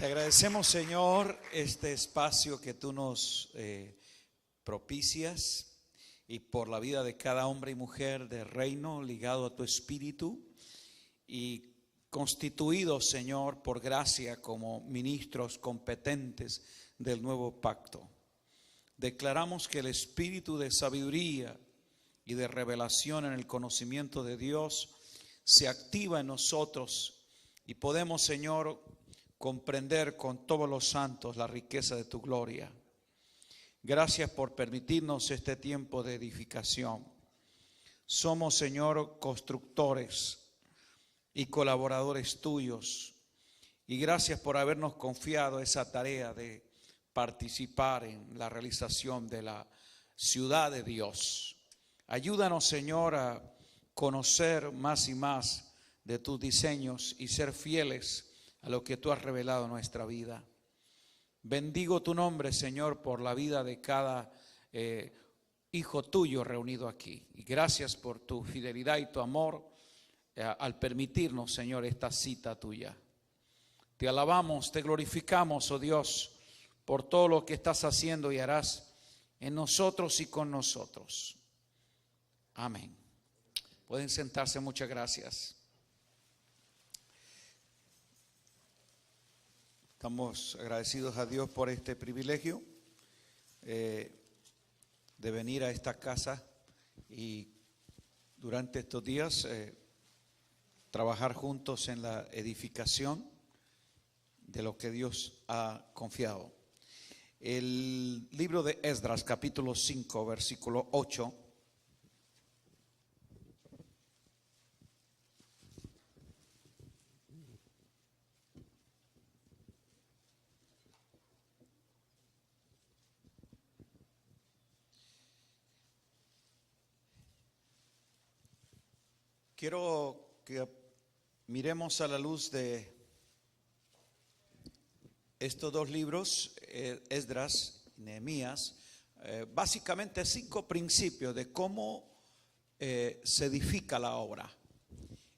Te agradecemos, Señor, este espacio que tú nos propicias y por la vida de cada hombre y mujer del reino ligado a tu espíritu y constituidos, Señor, por gracia como ministros competentes del nuevo pacto. Declaramos que el espíritu de sabiduría y de revelación en el conocimiento de Dios se activa en nosotros y podemos, Señor, comprender con todos los santos la riqueza de tu gloria. Gracias por permitirnos este tiempo de edificación. Somos, Señor, constructores y colaboradores tuyos. Y gracias por habernos confiado esa tarea de participar en la realización de la ciudad de Dios. Ayúdanos, Señor, a conocer más y más de tus diseños y ser fieles a lo que tú has revelado en nuestra vida. Bendigo tu nombre, Señor, por la vida de cada hijo tuyo reunido aquí. Y gracias por tu fidelidad y tu amor al permitirnos, Señor, esta cita tuya. Te alabamos, te glorificamos, oh Dios, por todo lo que estás haciendo y harás en nosotros y con nosotros. Amén. Pueden sentarse, muchas gracias. Estamos agradecidos a Dios por este privilegio de venir a esta casa y durante estos días trabajar juntos en la edificación de lo que Dios ha confiado. El libro de Esdras, capítulo 5, versículo 8. Quiero que miremos a la luz de estos dos libros, Esdras y Nehemías, básicamente 5 principios de cómo se edifica la obra.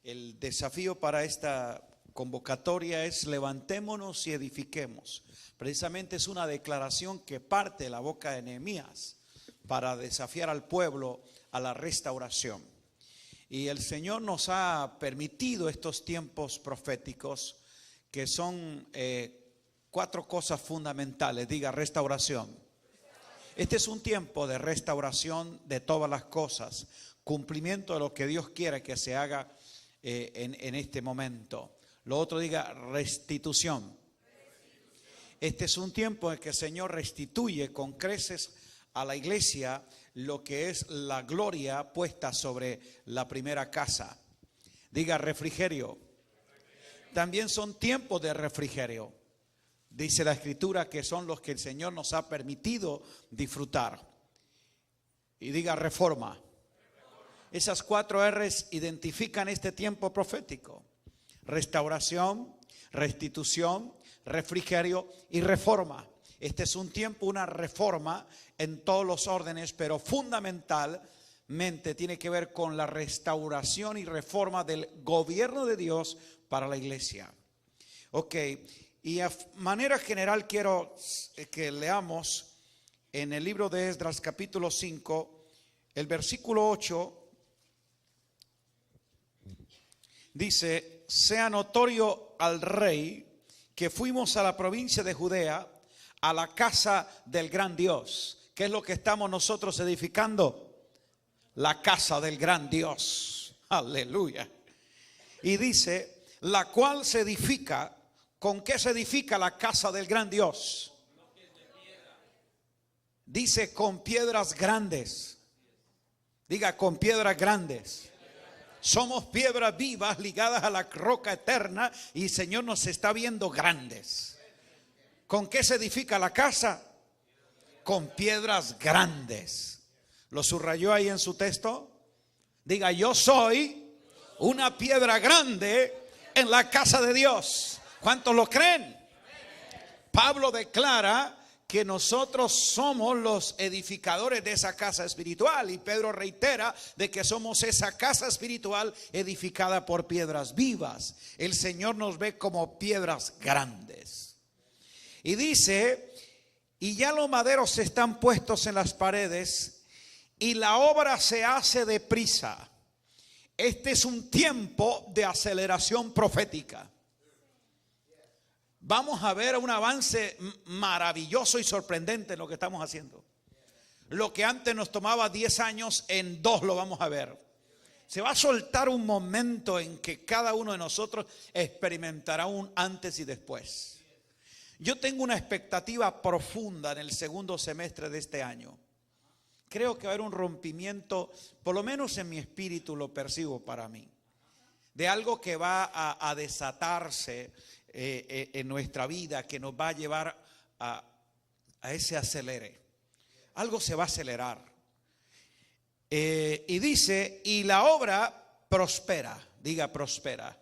El desafío para esta convocatoria es levantémonos y edifiquemos. Precisamente es una declaración que parte de la boca de Nehemías para desafiar al pueblo a la restauración. Y el Señor nos ha permitido estos tiempos proféticos que son 4 cosas fundamentales. Diga restauración. Este es un tiempo de restauración de todas las cosas, cumplimiento de lo que Dios quiere que se haga en este momento. Lo otro, diga restitución. Este es un tiempo en que el Señor restituye con creces a la iglesia lo que es la gloria puesta sobre la primera casa. Diga refrigerio. También son tiempos de refrigerio. Dice la Escritura que son los que el Señor nos ha permitido disfrutar. Y diga reforma. Esas 4 R's identifican este tiempo profético. Restauración, restitución, refrigerio y reforma. Este es un tiempo, una reforma en todos los órdenes, pero fundamentalmente tiene que ver con la restauración y reforma del gobierno de Dios para la iglesia. Ok, y a manera general quiero que leamos en el libro de Esdras capítulo 5, el versículo 8, dice, sea notorio al rey que fuimos a la provincia de Judea, a la casa del gran Dios. ¿Qué es lo que estamos nosotros edificando? La casa del gran Dios. Aleluya. Y dice, la cual se edifica. ¿Con qué se edifica la casa del gran Dios? Dice con piedras grandes. Diga con piedras grandes. Somos piedras vivas ligadas a la roca eterna y el Señor nos está viendo grandes. ¿Con qué se edifica la casa? Con piedras grandes. ¿Lo subrayó ahí en su texto? Diga, yo soy una piedra grande en la casa de Dios. ¿Cuántos lo creen? Pablo declara que nosotros somos los edificadores de esa casa espiritual, y Pedro reitera de que somos esa casa espiritual edificada por piedras vivas. El Señor nos ve como piedras grandes. Y dice, y ya los maderos están puestos en las paredes y la obra se hace deprisa. Este es un tiempo de aceleración profética. Vamos a ver un avance maravilloso y sorprendente en lo que estamos haciendo. Lo que antes nos tomaba 10 años, en 2 lo vamos a ver. Se va a soltar un momento en que cada uno de nosotros experimentará un antes y después. Yo tengo una expectativa profunda en el segundo semestre de este año. Creo que va a haber un rompimiento, por lo menos en mi espíritu lo percibo para mí, de algo que va a desatarse en nuestra vida, que nos va a llevar a ese acelere. Algo se va a acelerar. Y dice, y la obra prospera. Diga prospera.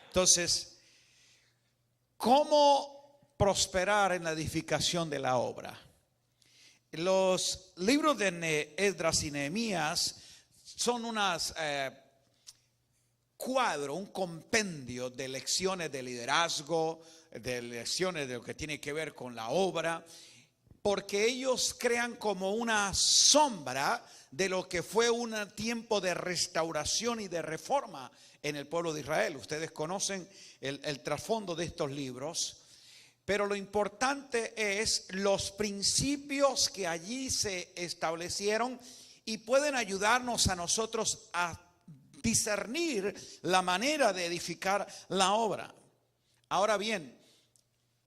Entonces, ¿cómo prosperar en la edificación de la obra? Los libros de Esdras y Nehemías son unas cuadro, un compendio de lecciones de liderazgo, de lecciones de lo que tiene que ver con la obra, porque ellos crean como una sombra de lo que fue un tiempo de restauración y de reforma en el pueblo de Israel. Ustedes conocen el trasfondo de estos libros. Pero lo importante es los principios que allí se establecieron y pueden ayudarnos a nosotros a discernir la manera de edificar la obra. Ahora bien,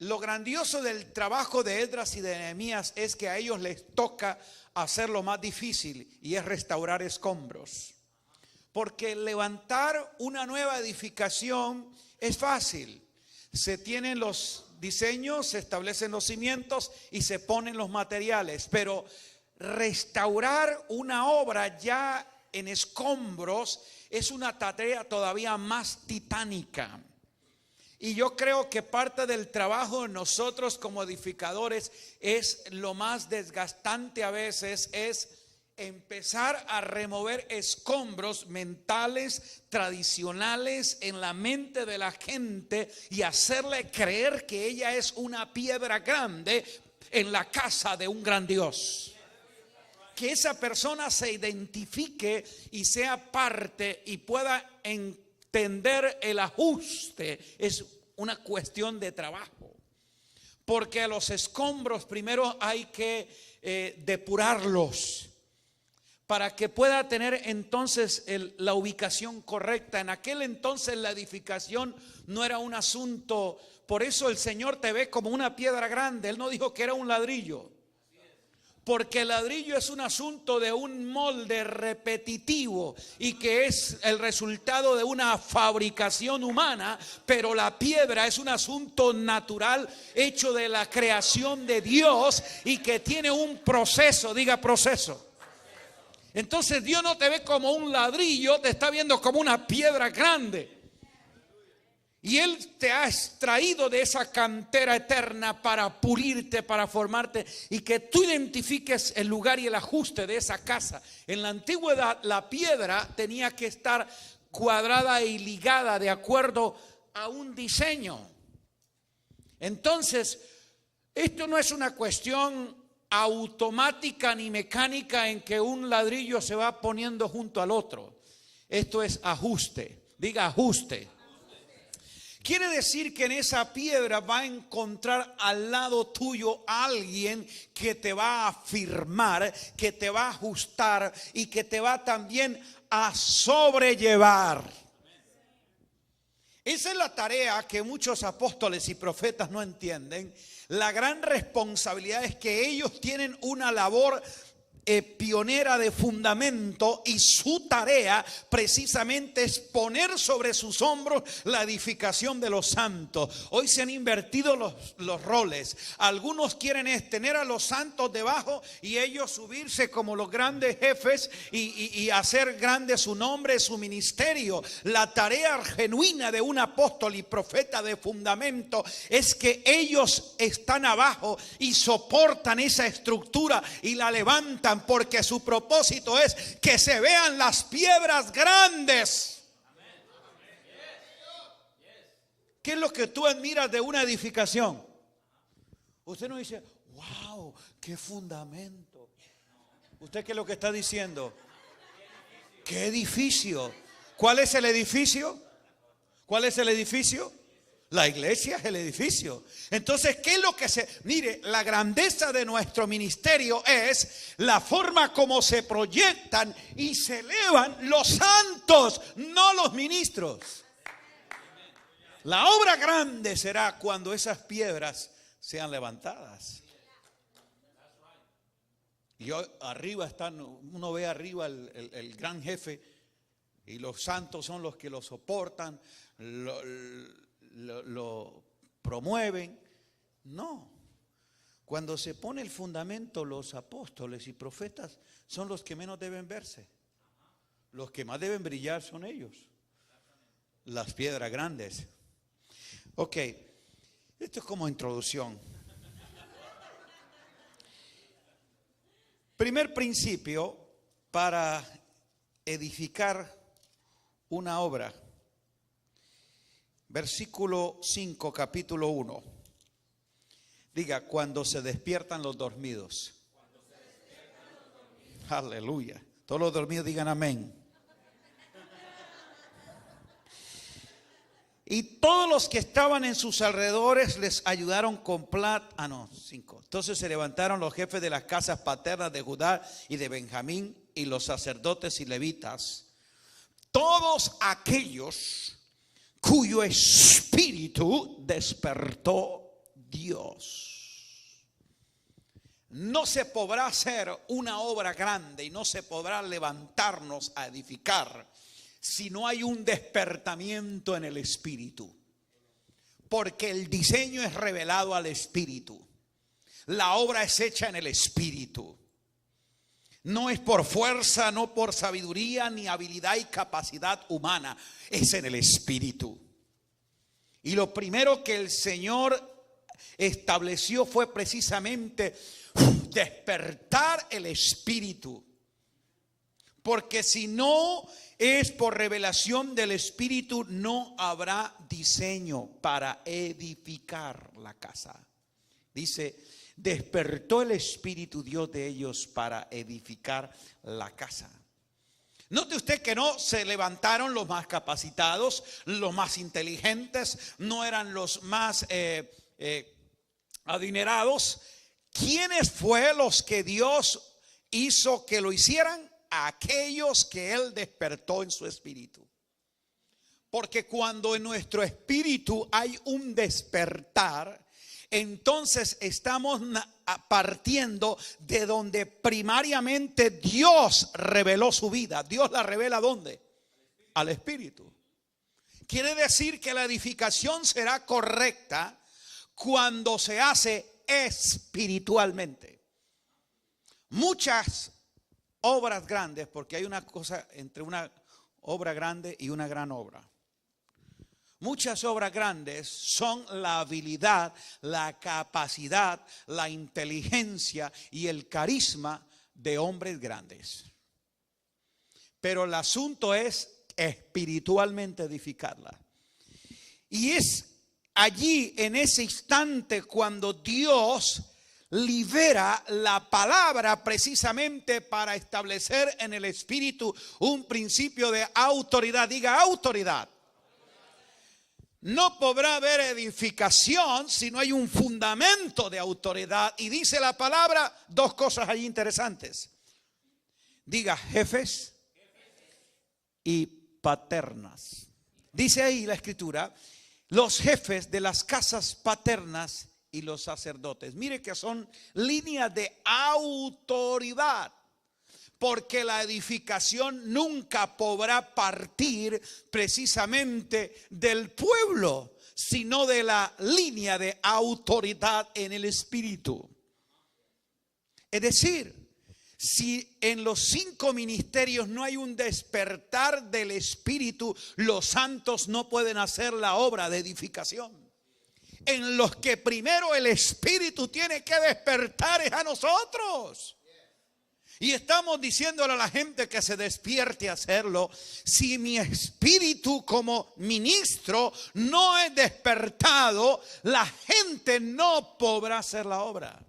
lo grandioso del trabajo de Esdras y de Nehemías es que a ellos les toca hacer lo más difícil, y es restaurar escombros. Porque levantar una nueva edificación es fácil. Se tienen los diseños, se establecen los cimientos y se ponen los materiales, pero restaurar una obra ya en escombros es una tarea todavía más titánica. Y yo creo que parte del trabajo de nosotros como edificadores es lo más desgastante a veces, es empezar a remover escombros mentales, tradicionales en la mente de la gente y hacerle creer que ella es una piedra grande en la casa de un gran Dios. Que esa persona se identifique y sea parte y pueda entender el ajuste. Es una cuestión de trabajo. Porque a los escombros primero hay que depurarlos, para que pueda tener entonces la ubicación correcta. En aquel entonces la edificación no era un asunto, por eso el Señor te ve como una piedra grande. Él no dijo que era un ladrillo, porque el ladrillo es un asunto de un molde repetitivo y que es el resultado de una fabricación humana, pero la piedra es un asunto natural hecho de la creación de Dios y que tiene un proceso. Diga proceso. Entonces Dios no te ve como un ladrillo, te está viendo como una piedra grande. Y Él te ha extraído de esa cantera eterna para pulirte, para formarte y que tú identifiques el lugar y el ajuste de esa casa. En la antigüedad la piedra tenía que estar cuadrada y ligada de acuerdo a un diseño. Entonces, esto no es una cuestión automática ni mecánica en que un ladrillo se va poniendo junto al otro. Esto es ajuste. Diga ajuste. Quiere decir que en esa piedra va a encontrar al lado tuyo a alguien que te va a afirmar, que te va a ajustar y que te va también a sobrellevar. Esa es la tarea que muchos apóstoles y profetas no entienden. La gran responsabilidad es que ellos tienen una labor pionera de fundamento, y su tarea precisamente es poner sobre sus hombros la edificación de los santos. Hoy se han invertido los roles. Algunos quieren tener a los santos debajo y ellos subirse como los grandes jefes y hacer grande su nombre, su ministerio. La tarea genuina de un apóstol y profeta de fundamento es que ellos están abajo y soportan esa estructura y la levantan, porque su propósito es que se vean las piedras grandes. ¿Qué es lo que tú admiras de una edificación? Usted no dice, wow, qué fundamento. ¿Usted qué es lo que está diciendo? ¿Qué edificio? ¿Cuál es el edificio? ¿Cuál es el edificio? La iglesia es el edificio. Entonces, ¿qué es lo que mire, la grandeza de nuestro ministerio es la forma como se proyectan y se elevan los santos, no los ministros. La obra grande será cuando esas piedras sean levantadas. Y arriba están, uno ve arriba el gran jefe y los santos son los que lo soportan, lo promueven. No, cuando se pone el fundamento, los apóstoles y profetas son los que menos deben verse. Los que más deben brillar son ellos, las piedras grandes. Ok, esto es como introducción. Primer principio para edificar una obra. Versículo 5, capítulo 1. Diga, cuando se despiertan los dormidos. Aleluya. Todos los dormidos digan amén. Y todos los que estaban en sus alrededores les ayudaron con plata. 5. Entonces se levantaron los jefes de las casas paternas de Judá y de Benjamín y los sacerdotes y levitas. Todos aquellos cuyo espíritu despertó Dios. No se podrá hacer una obra grande y no se podrá levantarnos a edificar si no hay un despertamiento en el espíritu. Porque el diseño es revelado al espíritu. La obra es hecha en el espíritu. No es por fuerza, no por sabiduría, ni habilidad y capacidad humana. Es en el espíritu. Y lo primero que el Señor estableció fue precisamente despertar el espíritu. Porque si no es por revelación del espíritu, no habrá diseño para edificar la casa. Dice, despertó el Espíritu Dios de ellos para edificar la casa. Note usted que no se levantaron los más capacitados, los más inteligentes, no eran los más adinerados. ¿Quiénes fue los que Dios hizo que lo hicieran? Aquellos que Él despertó en su espíritu. Porque cuando en nuestro espíritu hay un despertar, entonces estamos partiendo de donde primariamente Dios reveló su vida. Dios la revela ¿dónde? Al espíritu. Quiere decir que la edificación será correcta cuando se hace espiritualmente. Muchas obras grandes, porque hay una cosa entre una obra grande y una gran obra. Muchas obras grandes son la habilidad, la capacidad, la inteligencia y el carisma de hombres grandes. Pero el asunto es espiritualmente edificarla. Y es allí, en ese instante, cuando Dios libera la palabra precisamente para establecer en el espíritu un principio de autoridad. Diga autoridad. No podrá haber edificación si no hay un fundamento de autoridad. Y dice la palabra dos cosas allí interesantes. Diga jefes y paternas. Dice ahí la escritura, los jefes de las casas paternas y los sacerdotes. Mire que son líneas de autoridad. Porque la edificación nunca podrá partir precisamente del pueblo, sino de la línea de autoridad en el espíritu. Es decir, si en los 5 ministerios no hay un despertar del espíritu, los santos no pueden hacer la obra de edificación. En los que primero el espíritu tiene que despertar es a nosotros. Y estamos diciéndole a la gente que se despierte a hacerlo. Si mi espíritu como ministro no es despertado, la gente no podrá hacer la obra.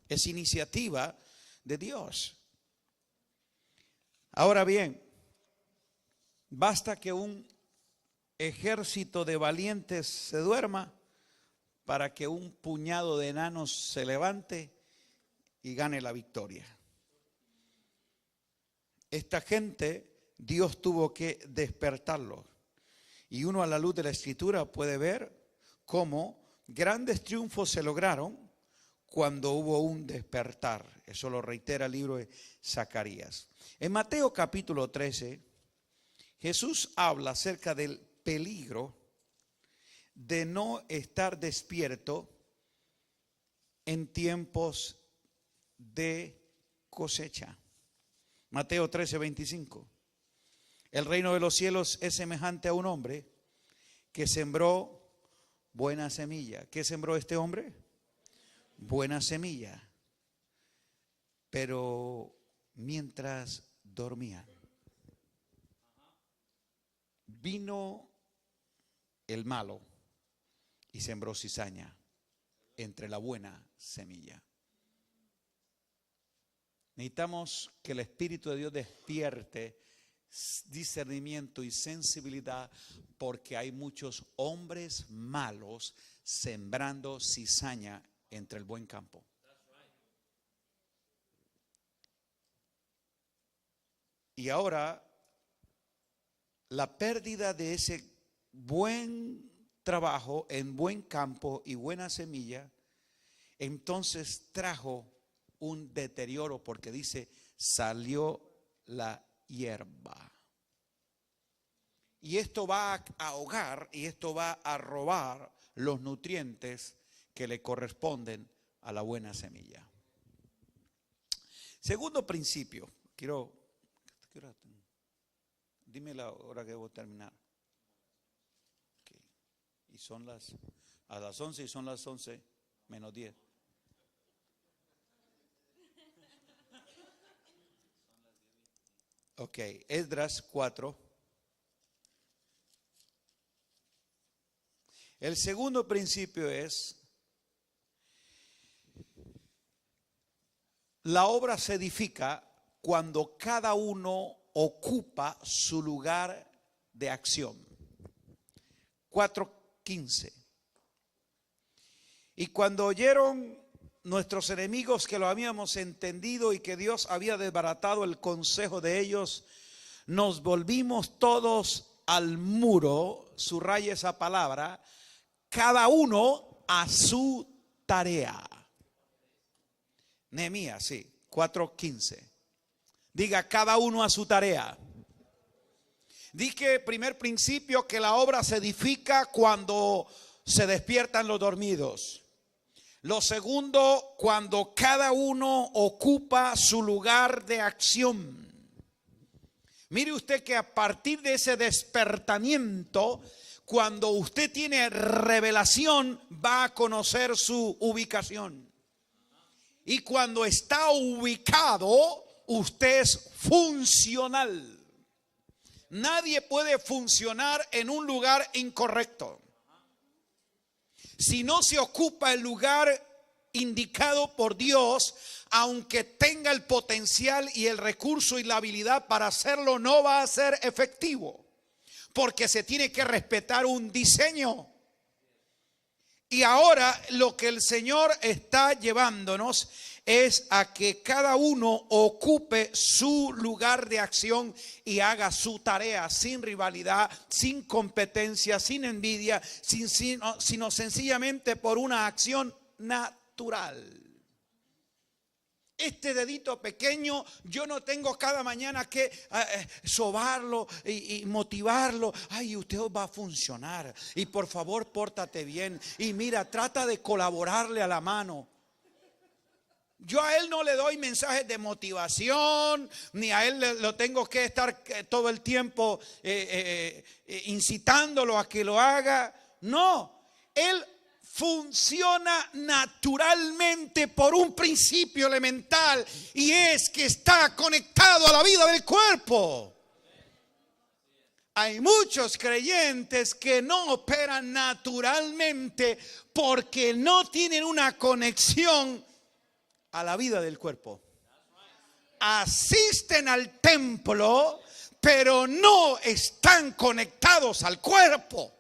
Es iniciativa de Dios. Ahora bien, basta que un ejército de valientes se duerma para que un puñado de enanos se levante y gane la victoria. Esta gente, Dios tuvo que despertarlo. Y uno a la luz de la Escritura puede ver cómo grandes triunfos se lograron cuando hubo un despertar. Eso lo reitera el libro de Zacarías. En Mateo capítulo 13, Jesús habla acerca del peligro de no estar despierto en tiempos de cosecha. Mateo 13, 25. El reino de los cielos es semejante a un hombre que sembró buena semilla. ¿Qué sembró este hombre? Buena semilla. Pero mientras dormían, vino el malo y sembró cizaña entre la buena semilla. Necesitamos que el Espíritu de Dios despierte discernimiento y sensibilidad, porque hay muchos hombres malos sembrando cizaña entre el buen campo. Y ahora la pérdida de ese buen trabajo en buen campo y buena semilla, entonces trajo un deterioro, porque dice, salió la hierba. Y esto va a ahogar y esto va a robar los nutrientes que le corresponden a la buena semilla. Segundo principio, dime la hora que debo terminar. Okay. Y son a las 11 y son las 11 menos 10. Ok, Esdras 4. El segundo principio es: la obra se edifica cuando cada uno ocupa su lugar de acción. 4:15. Y cuando oyeron nuestros enemigos que lo habíamos entendido y que Dios había desbaratado el consejo de ellos, nos volvimos todos al muro, subraya esa palabra, cada uno a su tarea. Nehemías, sí, 4:15. Diga, cada uno a su tarea. Dije, primer principio, que la obra se edifica cuando se despiertan los dormidos. Lo segundo, cuando cada uno ocupa su lugar de acción. Mire usted que a partir de ese despertamiento, cuando usted tiene revelación, va a conocer su ubicación. Y cuando está ubicado, usted es funcional. Nadie puede funcionar en un lugar incorrecto. Si no se ocupa el lugar indicado por Dios, aunque tenga el potencial y el recurso y la habilidad para hacerlo, no va a ser efectivo, porque se tiene que respetar un diseño. Y ahora lo que el Señor está llevándonos es a que cada uno ocupe su lugar de acción y haga su tarea sin rivalidad, sin competencia, sin envidia, sino sencillamente por una acción natural. Este dedito pequeño, yo no tengo cada mañana que sobarlo y motivarlo. Ay, usted va a funcionar. Y por favor, pórtate bien. Y mira, trata de colaborarle a la mano. Yo a él no le doy mensajes de motivación, ni a él lo tengo que estar todo el tiempo incitándolo a que lo haga. No, él funciona naturalmente por un principio elemental, y es que está conectado a la vida del cuerpo. Hay muchos creyentes que no operan naturalmente porque no tienen una conexión a la vida del cuerpo. Asisten al templo, pero no están conectados al cuerpo.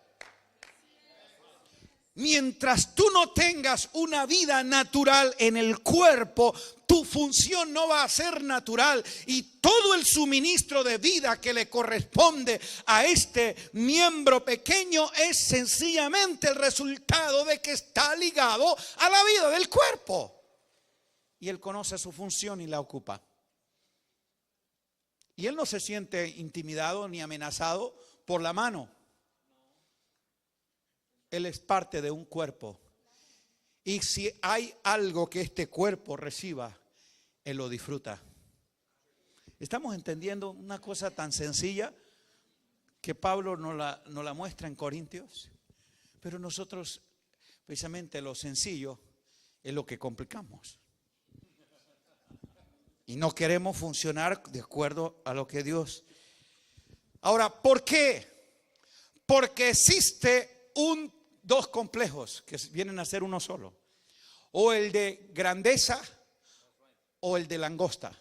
Mientras tú no tengas una vida natural en el cuerpo, tu función no va a ser natural, y todo el suministro de vida que le corresponde a este miembro pequeño es sencillamente el resultado de que está ligado a la vida del cuerpo. Y él conoce su función y la ocupa. Y él no se siente intimidado ni amenazado por la mano. Él es parte de un cuerpo. Y si hay algo que este cuerpo reciba, él lo disfruta. Estamos entendiendo una cosa tan sencilla que Pablo nos la muestra en Corintios. Pero nosotros, precisamente lo sencillo, es lo que complicamos. Y no queremos funcionar de acuerdo a lo que Dios. Ahora, ¿por qué? Porque existe dos complejos que vienen a ser uno solo. O el de grandeza o el de langosta.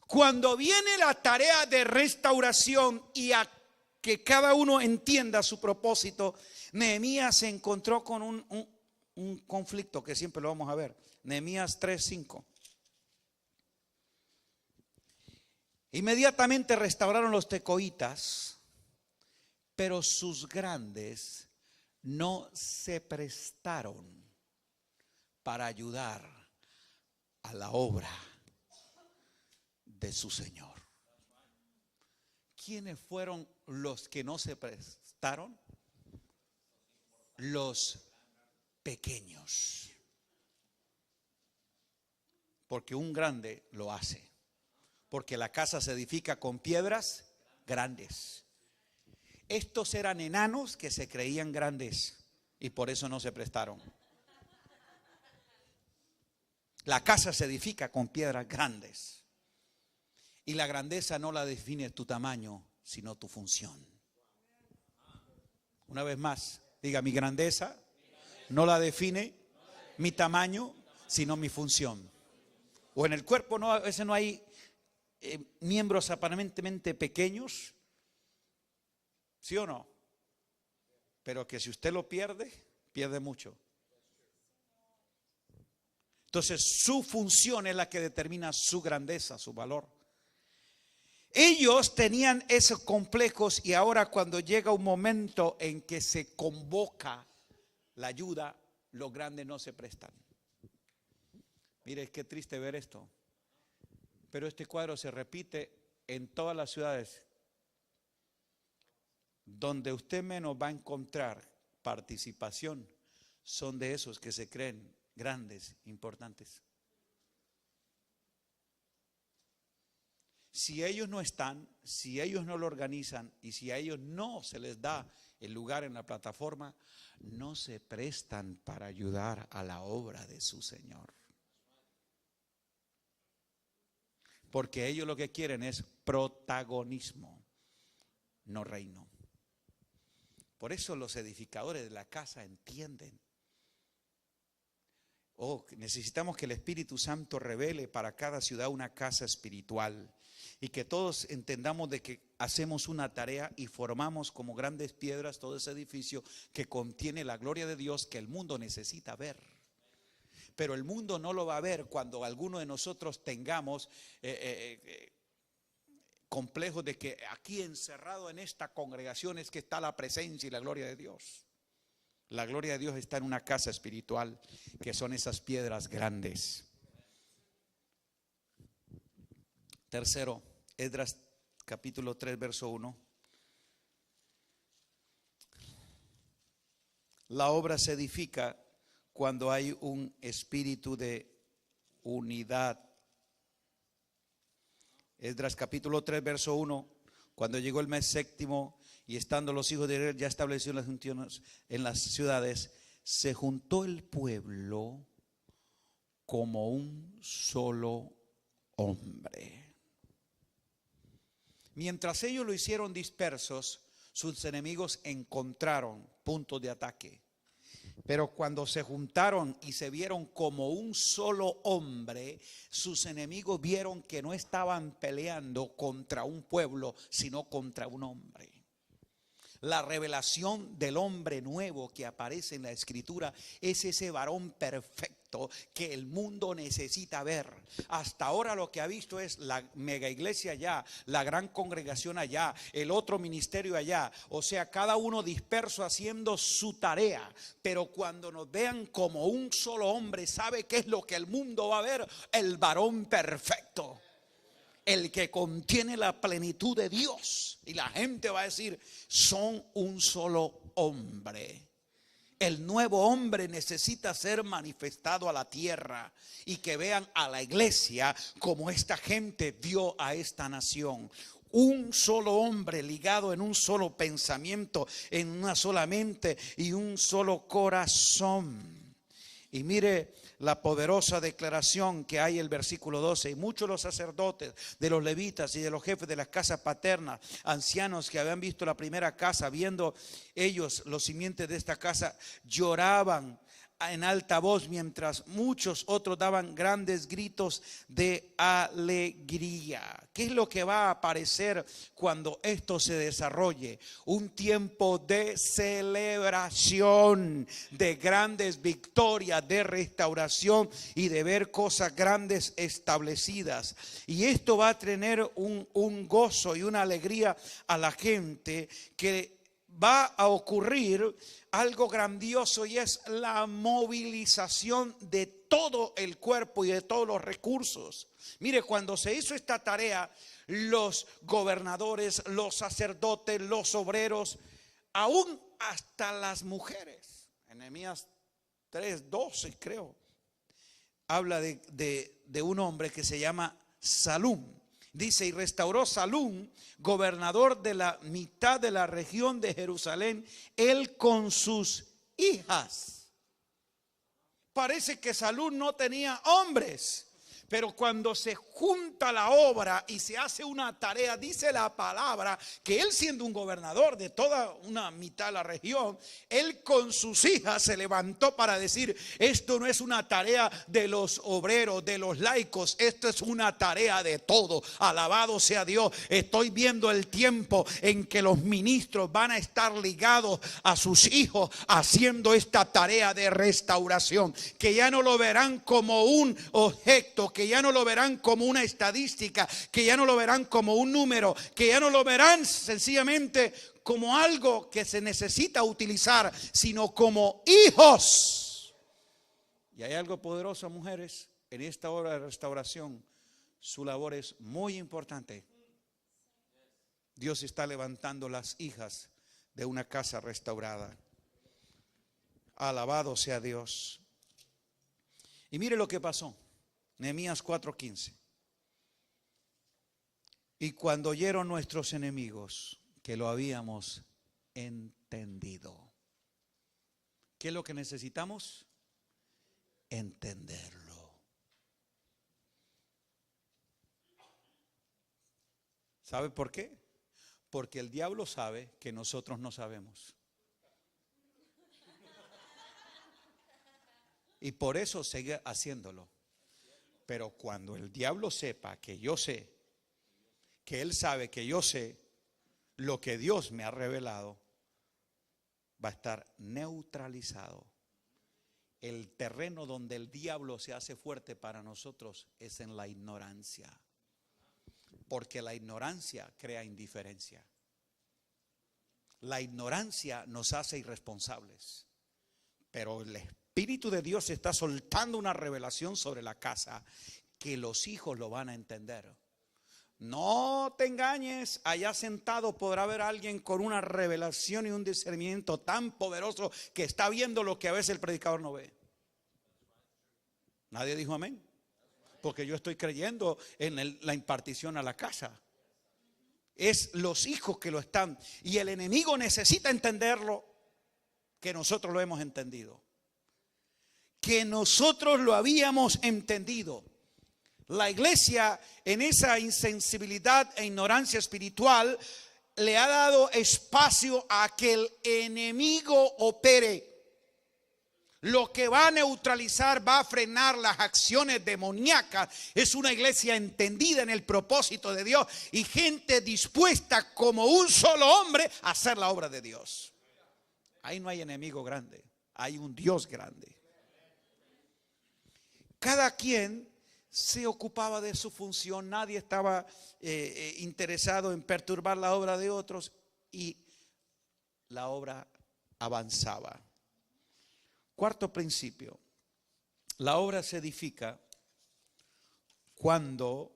Cuando viene la tarea de restauración y a que cada uno entienda su propósito, Nehemías se encontró con un conflicto que siempre lo vamos a ver. Nehemías 3:5. Inmediatamente restauraron los tecoitas, pero sus grandes no se prestaron para ayudar a la obra de su Señor. ¿Quiénes fueron los que no se prestaron? Los pequeños. Porque un grande lo hace. Porque la casa se edifica con piedras grandes. Estos eran enanos que se creían grandes y por eso no se prestaron. La casa se edifica con piedras grandes. Y la grandeza no la define tu tamaño, sino tu función. Una vez más, diga: mi grandeza no la define mi tamaño, sino mi función. O en el cuerpo a veces no hay miembros aparentemente pequeños, ¿sí o no? Pero que si usted lo pierde, pierde mucho. Entonces su función es la que determina su grandeza, su valor. Ellos tenían esos complejos, y ahora cuando llega un momento en que se convoca la ayuda, los grandes no se prestan. Mire, qué triste ver esto. Pero este cuadro se repite en todas las ciudades. Donde usted menos va a encontrar participación son de esos que se creen grandes, importantes. Si ellos no están, si ellos no lo organizan y si a ellos no se les da el lugar en la plataforma, no se prestan para ayudar a la obra de su Señor. Porque ellos lo que quieren es protagonismo, no reino. Por eso los edificadores de la casa entienden. Necesitamos que el Espíritu Santo revele para cada ciudad una casa espiritual, y que todos entendamos de que hacemos una tarea y formamos como grandes piedras todo ese edificio que contiene la gloria de Dios que el mundo necesita ver. Pero el mundo no lo va a ver cuando alguno de nosotros tengamos complejo de que aquí encerrado en esta congregación es que está la presencia y la gloria de Dios. La gloria de Dios está en una casa espiritual, que son esas piedras grandes. Tercero, Esdras capítulo 3, verso 1. La obra se edifica cuando hay un espíritu de unidad. Esdras capítulo 3, verso 1. Cuando llegó el mes séptimo y estando los hijos de Israel ya establecidos en las ciudades, se juntó el pueblo como un solo hombre. Mientras ellos lo hicieron dispersos, sus enemigos encontraron puntos de ataque. Pero cuando se juntaron y se vieron como un solo hombre, sus enemigos vieron que no estaban peleando contra un pueblo, sino contra un hombre. La revelación del hombre nuevo que aparece en la Escritura es ese varón perfecto que el mundo necesita ver. Hasta ahora lo que ha visto es la mega iglesia allá, la gran congregación allá, el otro ministerio allá. O sea, cada uno disperso haciendo su tarea. Pero cuando nos vean como un solo hombre, ¿sabe qué es lo que el mundo va a ver? El varón perfecto. El que contiene la plenitud de Dios. Y la gente va a decir, son un solo hombre. El nuevo hombre necesita ser manifestado a la tierra. Y que vean a la iglesia como esta gente vio a esta nación. Un solo hombre ligado en un solo pensamiento, en una sola mente y un solo corazón. Y mire la poderosa declaración que hay en el versículo 12. Y muchos de los sacerdotes, de los levitas y de los jefes de las casas paternas, ancianos que habían visto la primera casa, viendo ellos los simientes de esta casa, lloraban en alta voz, mientras muchos otros daban grandes gritos de alegría. ¿Qué es lo que va a aparecer cuando esto se desarrolle? Un tiempo de celebración, de grandes victorias, de restauración y de ver cosas grandes establecidas. Y esto va a tener un gozo y una alegría a la gente, que va a ocurrir algo grandioso, y es la movilización de todo el cuerpo y de todos los recursos. Mire, cuando se hizo esta tarea, los gobernadores, los sacerdotes, los obreros, aún hasta las mujeres. En Nehemías 3:12 creo, habla de un hombre que se llama Salum. Dice, y restauró Salum, gobernador de la mitad de la región de Jerusalén, él con sus hijas. Parece que Salum no tenía hombres, pero cuando se junta la obra y se hace una tarea, dice la palabra que él, siendo un gobernador de toda una mitad de la región, él con sus hijas se levantó para decir, esto no es una tarea de los obreros, de los laicos, esto es una tarea de todo. Alabado sea Dios. Estoy viendo el tiempo en que los ministros van a estar ligados a sus hijos haciendo esta tarea de restauración, que ya no lo verán como un objeto, que ya no lo verán como una estadística, que ya no lo verán como un número, que ya no lo verán sencillamente como algo que se necesita utilizar, sino como hijos. Y hay algo poderoso, mujeres, en esta obra de restauración. Su labor es muy importante. Dios está levantando las hijas de una casa restaurada. Alabado sea Dios. Y mire lo que pasó. Nehemías 4:15. Y cuando oyeron nuestros enemigos que lo habíamos entendido. ¿Qué es lo que necesitamos? Entenderlo. ¿Sabe por qué? Porque el diablo sabe que nosotros no sabemos. Y por eso sigue haciéndolo. Pero cuando el diablo sepa que yo sé, que él sabe que yo sé lo que Dios me ha revelado, va a estar neutralizado. El terreno donde el diablo se hace fuerte para nosotros es en la ignorancia. Porque la ignorancia crea indiferencia. La ignorancia nos hace irresponsables. Pero el Espíritu de Dios está soltando una revelación sobre la casa que los hijos lo van a entender. No te engañes, allá sentado podrá haber alguien con una revelación y un discernimiento tan poderoso que está viendo lo que a veces el predicador no ve. Nadie dijo amén. Porque yo estoy creyendo en la impartición a la casa. Es los hijos que lo están. Y el enemigo necesita entenderlo, que nosotros lo hemos entendido. que nosotros lo habíamos entendido. La iglesia, en esa insensibilidad e ignorancia espiritual, le ha dado espacio a que el enemigo opere. Lo que va a neutralizar, va a frenar las acciones demoníacas, es una iglesia entendida en el propósito de Dios y gente dispuesta como un solo hombre a hacer la obra de Dios. Ahí no hay enemigo grande, hay un Dios grande. Cada quien se ocupaba de su función, nadie estaba interesado en perturbar la obra de otros y la obra avanzaba. Cuarto principio, la obra se edifica cuando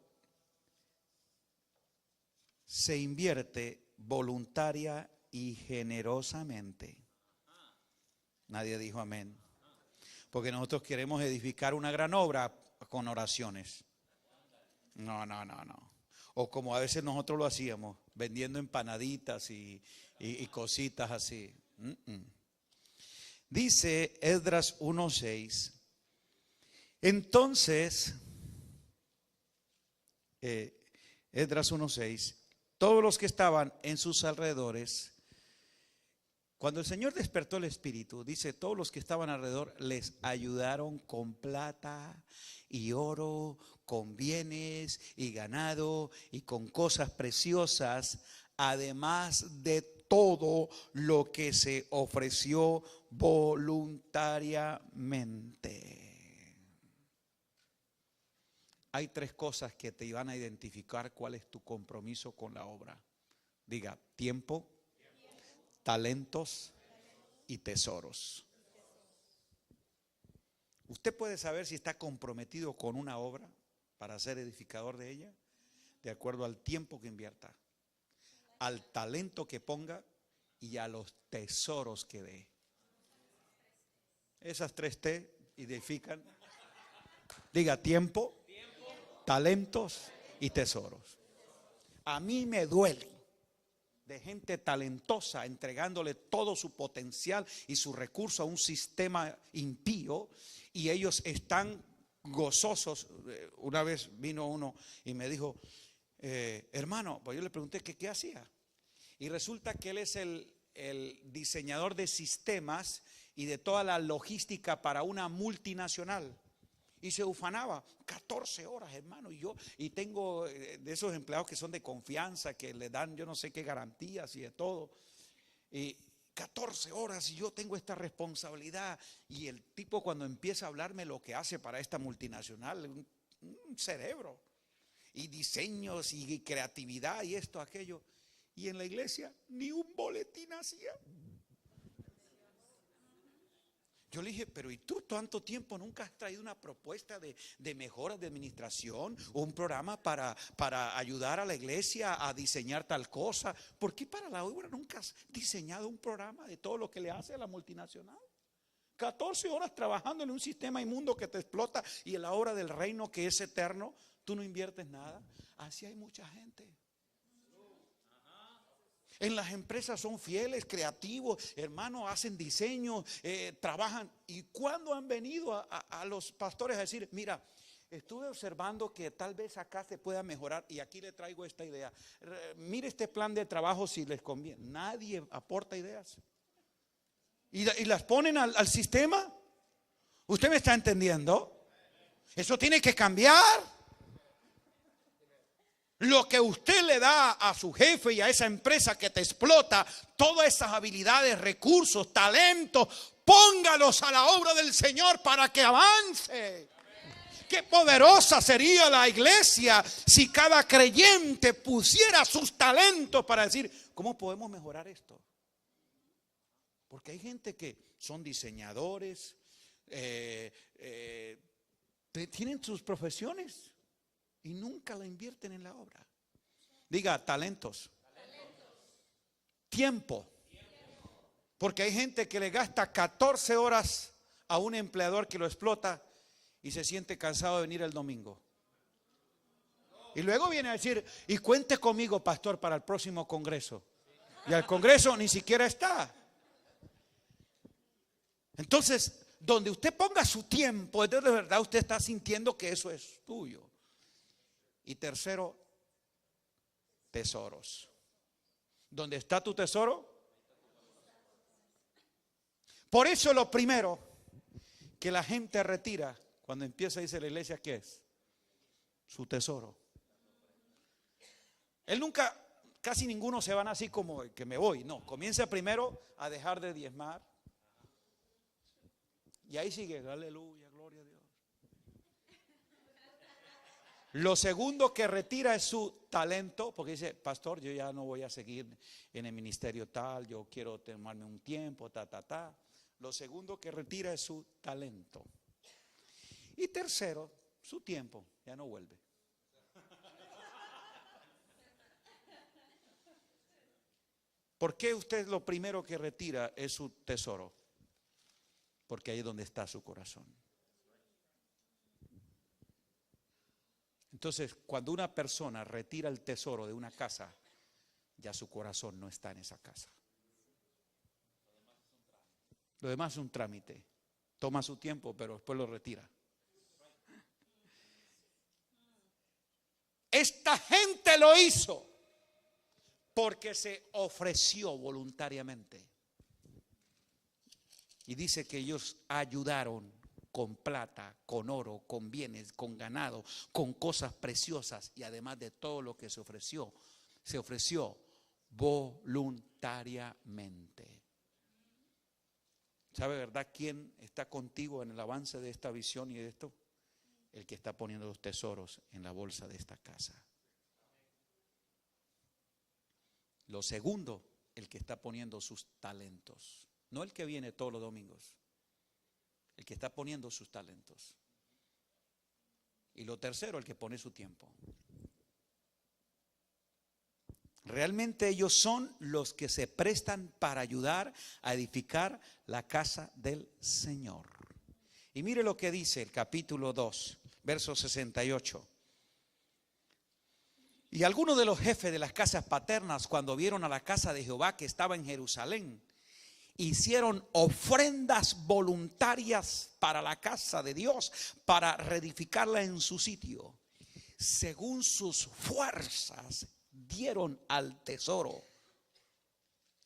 se invierte voluntaria y generosamente. Nadie dijo amén. Porque nosotros queremos edificar una gran obra con oraciones. No. O como a veces nosotros lo hacíamos, vendiendo empanaditas y cositas así. Dice Esdras 1:6. Entonces, Esdras 1:6, todos los que estaban en sus alrededores, cuando el Señor despertó el espíritu, dice, todos los que estaban alrededor les ayudaron con plata y oro, con bienes y ganado y con cosas preciosas, además de todo lo que se ofreció voluntariamente. Hay tres cosas que te van a identificar cuál es tu compromiso con la obra. Diga, tiempo, talentos y tesoros. Usted puede saber si está comprometido con una obra para ser edificador de ella, de acuerdo al tiempo que invierta, al talento que ponga y a los tesoros que dé. Esas tres T edifican. Diga, tiempo, talentos y tesoros. A mí me duele de gente talentosa entregándole todo su potencial y su recurso a un sistema impío y ellos están gozosos. Una vez vino uno y me dijo, hermano, pues yo le pregunté que qué hacía y resulta que él es el diseñador de sistemas y de toda la logística para una multinacional. Y se ufanaba 14 horas, hermano. Y tengo de esos empleados que son de confianza, que le dan yo no sé qué garantías y de todo. Y 14 horas y yo tengo esta responsabilidad. Y el tipo cuando empieza a hablarme lo que hace para esta multinacional, un cerebro. Y diseños y creatividad y esto, aquello. Y en la iglesia ni un boletín hacía. Yo le dije, pero ¿y tú tanto tiempo nunca has traído una propuesta de mejoras de administración o un programa para ayudar a la iglesia a diseñar tal cosa? ¿Por qué para la obra nunca has diseñado un programa de todo lo que le hace a la multinacional? 14 horas trabajando en un sistema inmundo que te explota y en la obra del reino que es eterno, tú no inviertes nada. Así hay mucha gente. En las empresas son fieles, creativos, hermanos, hacen diseño, trabajan. Y cuando han venido a los pastores a decir, mira, estuve observando que tal vez acá se pueda mejorar y aquí le traigo esta idea. Mire este plan de trabajo si les conviene. Nadie aporta ideas. Y las ponen al sistema. ¿Usted me está entendiendo? Eso tiene que cambiar. Lo que usted le da a su jefe y a esa empresa que te explota, todas esas habilidades, recursos, talentos, póngalos a la obra del Señor para que avance. Qué poderosa sería la iglesia si cada creyente pusiera sus talentos para decir, ¿cómo podemos mejorar esto? Porque hay gente que son diseñadores, tienen sus profesiones y nunca la invierten en la obra. Diga, talentos. Tiempo. Porque hay gente que le gasta 14 horas a un empleador que lo explota y se siente cansado de venir el domingo. Y luego viene a decir, y cuente conmigo, pastor, para el próximo congreso. Y al congreso ni siquiera está. Entonces, donde usted ponga su tiempo, es de verdad usted está sintiendo que eso es tuyo. Y tercero, tesoros. ¿Dónde está tu tesoro? Por eso lo primero que la gente retira cuando empieza a irse a la iglesia, ¿qué es? Su tesoro. Él nunca, casi ninguno se van así como que me voy. No, comienza primero a dejar de diezmar. Y ahí sigue, aleluya, gloria a Dios. Lo segundo que retira es su talento, porque dice, pastor, yo ya no voy a seguir en el ministerio tal, yo quiero tomarme un tiempo, ta. Lo segundo que retira es su talento. Y tercero, su tiempo, ya no vuelve. ¿Por qué usted lo primero que retira es su tesoro? Porque ahí es donde está su corazón. Entonces, cuando una persona retira el tesoro de una casa, ya su corazón no está en esa casa. Lo demás es un trámite. Toma su tiempo, pero después lo retira. Esta gente lo hizo porque se ofreció voluntariamente. Y dice que ellos ayudaron con plata, con oro, con bienes, con ganado, con cosas preciosas, y además de todo lo que se ofreció voluntariamente. ¿Sabe verdad quién está contigo en el avance de esta visión y de esto? El que está poniendo los tesoros en la bolsa de esta casa. Lo segundo, el que está poniendo sus talentos. No el que viene todos los domingos. El que está poniendo sus talentos. Y lo tercero, el que pone su tiempo. Realmente ellos son los que se prestan para ayudar a edificar la casa del Señor. Y mire lo que dice el capítulo 2, verso 68. Y algunos de los jefes de las casas paternas, cuando vieron a la casa de Jehová que estaba en Jerusalén, hicieron ofrendas voluntarias para la casa de Dios, para reedificarla en su sitio. Según sus fuerzas, dieron al tesoro.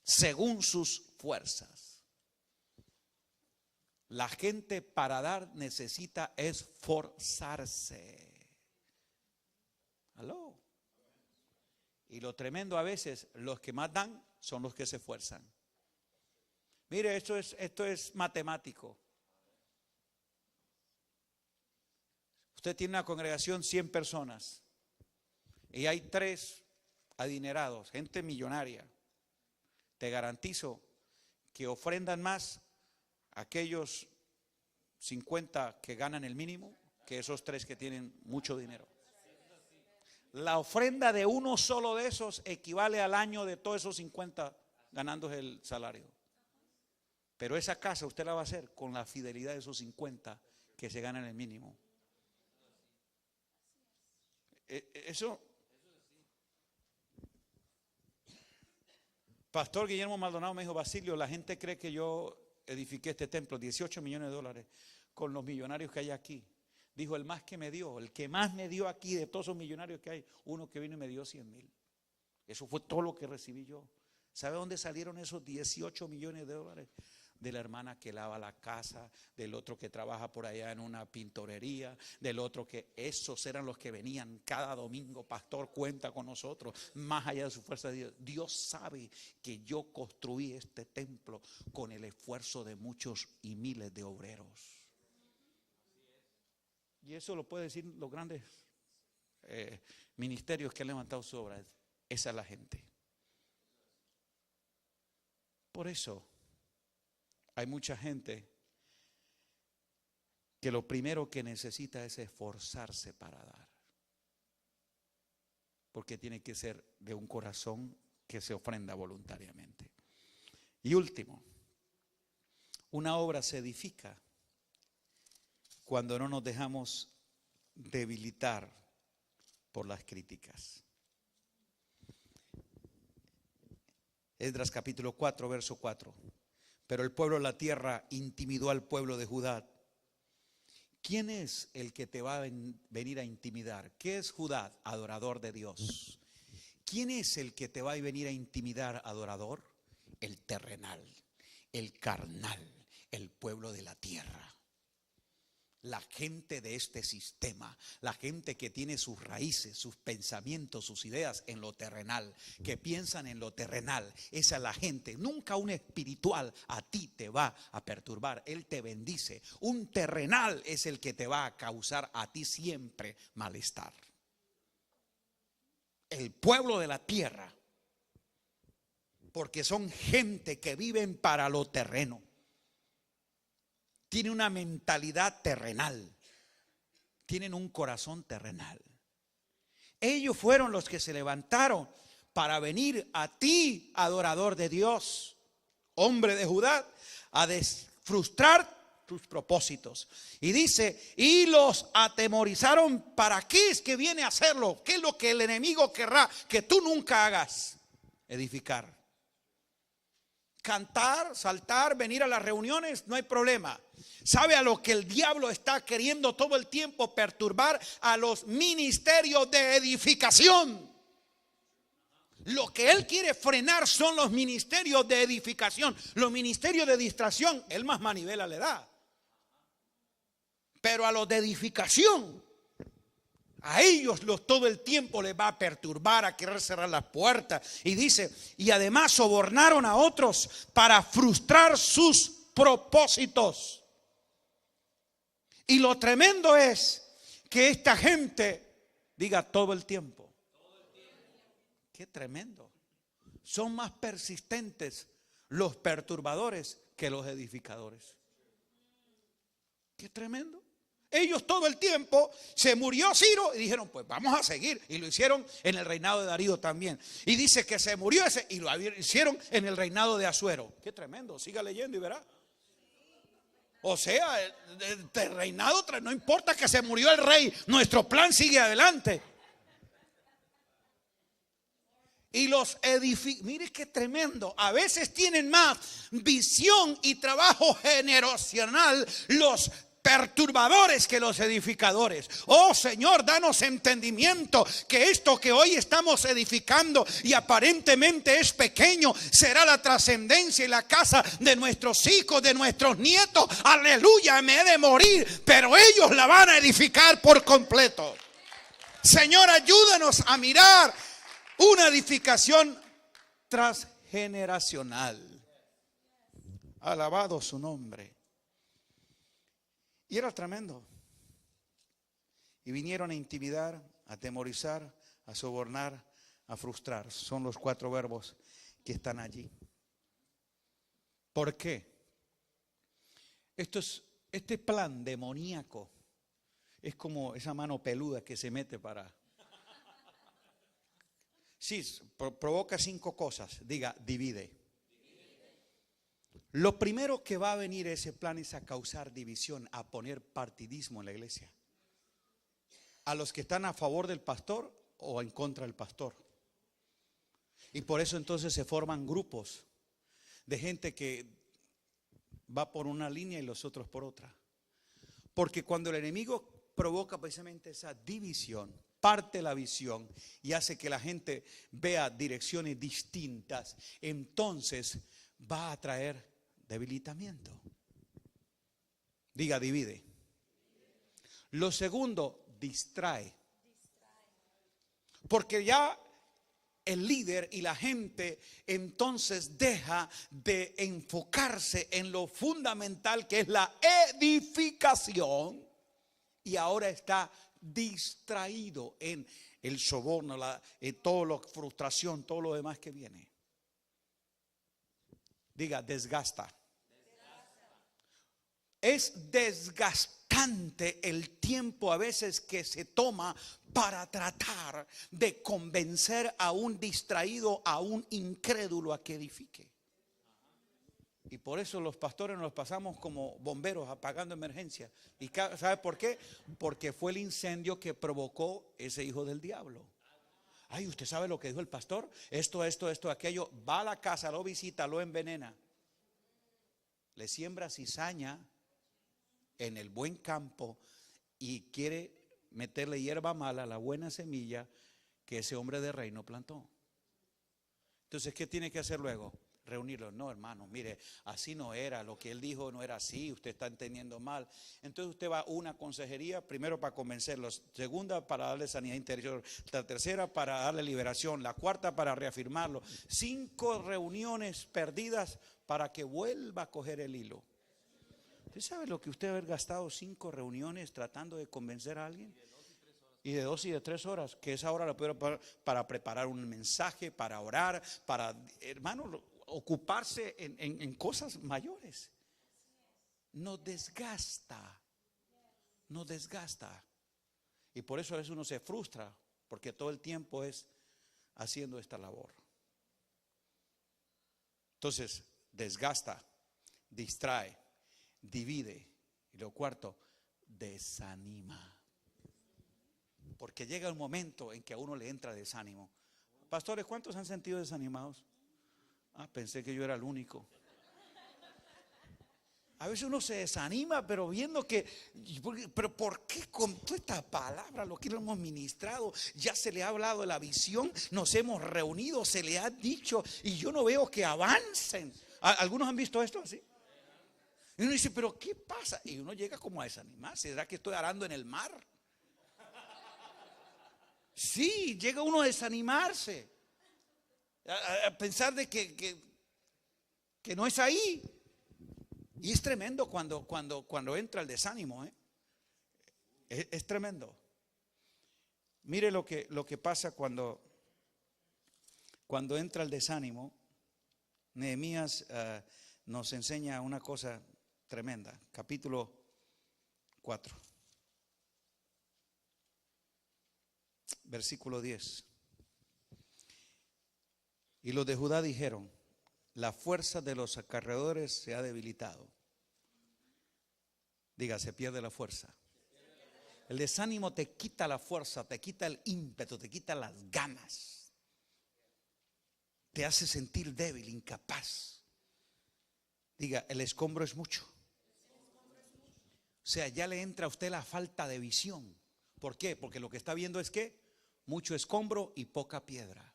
Según sus fuerzas. La gente para dar necesita esforzarse. ¿Aló? Y lo tremendo a veces, los que más dan son los que se esfuerzan. Mire, esto es matemático. Usted tiene una congregación 100 personas y hay 3 adinerados, gente millonaria. Te garantizo que ofrendan más aquellos 50 que ganan el mínimo que esos 3 que tienen mucho dinero. La ofrenda de uno solo de esos equivale al año de todos esos 50 ganando el salario. Pero esa casa usted la va a hacer con la fidelidad de esos 50 que se ganan el mínimo. Eso. Pastor Guillermo Maldonado me dijo, Basilio, la gente cree que yo edifiqué este templo, 18 millones de dólares, con los millonarios que hay aquí. Dijo, el más que me dio, el que más me dio aquí de todos esos millonarios que hay, uno que vino y me dio 100,000. Eso fue todo lo que recibí yo. ¿Sabe dónde salieron esos 18 millones de dólares? De la hermana que lava la casa, del otro que trabaja por allá en una pintorería, del otro que esos eran los que venían cada domingo. Pastor, cuenta con nosotros, más allá de su fuerza de Dios. Dios sabe que yo construí este templo con el esfuerzo de muchos y miles de obreros. Y eso lo puede decir los grandes ministerios que han levantado su obra. Esa es la gente. Por eso hay mucha gente que lo primero que necesita es esforzarse para dar. Porque tiene que ser de un corazón que se ofrenda voluntariamente. Y último, una obra se edifica cuando no nos dejamos debilitar por las críticas. Esdras capítulo 4, verso 4. Pero el pueblo de la tierra intimidó al pueblo de Judá. ¿Quién es el que te va a venir a intimidar? ¿Qué es Judá? Adorador de Dios. ¿Quién es el que te va a venir a intimidar, adorador? El terrenal, el carnal, el pueblo de la tierra. La gente de este sistema, la gente que tiene sus raíces, sus pensamientos, sus ideas en lo terrenal, que piensan en lo terrenal, esa es la gente. Nunca un espiritual a ti te va a perturbar, él te bendice. Un terrenal es el que te va a causar a ti siempre malestar. El pueblo de la tierra, porque son gente que viven para lo terreno. Tienen una mentalidad terrenal. Tienen un corazón terrenal. Ellos fueron los que se levantaron para venir a ti, adorador de Dios, hombre de Judá, a frustrar tus propósitos. Y dice, y los atemorizaron. ¿Para qué es que viene a hacerlo? ¿Qué es lo que el enemigo querrá que tú nunca hagas? Edificar. Cantar, saltar, venir a las reuniones, no hay problema. ¿Sabe a lo que el diablo está queriendo todo el tiempo? Perturbar a los ministerios de edificación. Lo que él quiere frenar son los ministerios de edificación. Los ministerios de distracción, él más manivela le da. Pero a los de edificación, a ellos todo el tiempo les va a perturbar, a querer cerrar las puertas. Y dice, y además sobornaron a otros para frustrar sus propósitos. Y lo tremendo es que esta gente diga todo el tiempo. Qué tremendo. Son más persistentes los perturbadores que los edificadores. Qué tremendo. Ellos todo el tiempo, se murió Ciro y dijeron, pues vamos a seguir. Y lo hicieron en el reinado de Darío también. Y dice que se murió ese y lo hicieron en el reinado de Asuero. Qué tremendo, siga leyendo y verá. O sea, el reinado, no importa que se murió el rey, nuestro plan sigue adelante. Y los mire qué tremendo. A veces tienen más visión y trabajo generacional los perturbadores que los edificadores. Oh Señor, danos entendimiento que esto que hoy estamos edificando y aparentemente es pequeño, será la trascendencia y la casa de nuestros hijos, de nuestros nietos. Aleluya, me he de morir, pero ellos la van a edificar por completo. Señor, ayúdanos a mirar una edificación transgeneracional. Alabado su nombre. Y era tremendo. Y vinieron a intimidar, a atemorizar, a sobornar, a frustrar. Son los 4 verbos que están allí. ¿Por qué? Este plan demoníaco es como esa mano peluda que se mete para... Sí, provoca 5 cosas. Diga, divide. Lo primero que va a venir ese plan es a causar división, a poner partidismo en la iglesia. A los que están a favor del pastor o en contra del pastor. Y por eso entonces se forman grupos de gente que va por una línea y los otros por otra. Porque cuando el enemigo provoca precisamente esa división, parte la visión y hace que la gente vea direcciones distintas, entonces va a traer debilitamiento. Diga, divide. Lo segundo, distrae. Porque ya el líder y la gente entonces deja de enfocarse en lo fundamental que es la edificación y ahora está distraído en el soborno, toda la frustración, todo lo demás que viene. Diga, desgasta. Es desgastante el tiempo a veces que se toma para tratar de convencer a un distraído, a un incrédulo a que edifique. Y por eso los pastores nos pasamos como bomberos apagando emergencias. ¿Y sabe por qué? Porque fue el incendio que provocó ese hijo del diablo. Ay, ¿usted sabe lo que dijo el pastor? Esto, aquello. Va a la casa, lo visita, lo envenena. le siembra cizaña en el buen campo y quiere meterle hierba mala a la buena semilla que ese hombre de reino plantó. Entonces, ¿qué tiene que hacer luego? Reunirlo. No, hermano, mire, así no era, lo que él dijo no era así, usted está entendiendo mal. Entonces usted va a una consejería, primero para convencerlos, segunda para darle sanidad interior, la tercera para darle liberación, la cuarta para reafirmarlo. 5 reuniones perdidas para que vuelva a coger el hilo. ¿Usted sabe lo que usted haber gastado 5 reuniones tratando de convencer a alguien? Y de 2 y de 3 horas, que esa hora la puedo para preparar un mensaje, para orar, para, hermano, ocuparse en cosas mayores. Nos desgasta. Nos desgasta. Y por eso a veces uno se frustra, porque todo el tiempo es haciendo esta labor. Entonces, desgasta, distrae, divide. Y lo cuarto, desanima. Porque llega un momento en que a uno le entra desánimo. Pastores, ¿cuántos han sentido desanimados? Pensé que yo era el único. A veces uno se desanima, pero viendo que, pero ¿por qué con toda esta palabra, lo que lo hemos ministrado, ya se le ha hablado de la visión, nos hemos reunido, se le ha dicho y yo no veo que avancen? ¿Algunos han visto esto así? Y uno dice, pero ¿qué pasa? Y uno llega como a desanimarse. ¿Será que estoy arando en el mar? Sí, llega uno a desanimarse, a pensar de que no es ahí. Y es tremendo cuando entra el desánimo, es tremendo. Mire lo que pasa cuando entra el desánimo. Nehemías nos enseña una cosa tremenda. Capítulo 4. Versículo 10. Y los de Judá dijeron: la fuerza de los acarreadores se ha debilitado. Diga, se pierde la fuerza. El desánimo te quita la fuerza, te quita el ímpetu, te quita las ganas. Te hace sentir débil, incapaz. Diga, el escombro es mucho. O sea, ya le entra a usted la falta de visión. ¿Por qué? Porque lo que está viendo es que mucho escombro y poca piedra.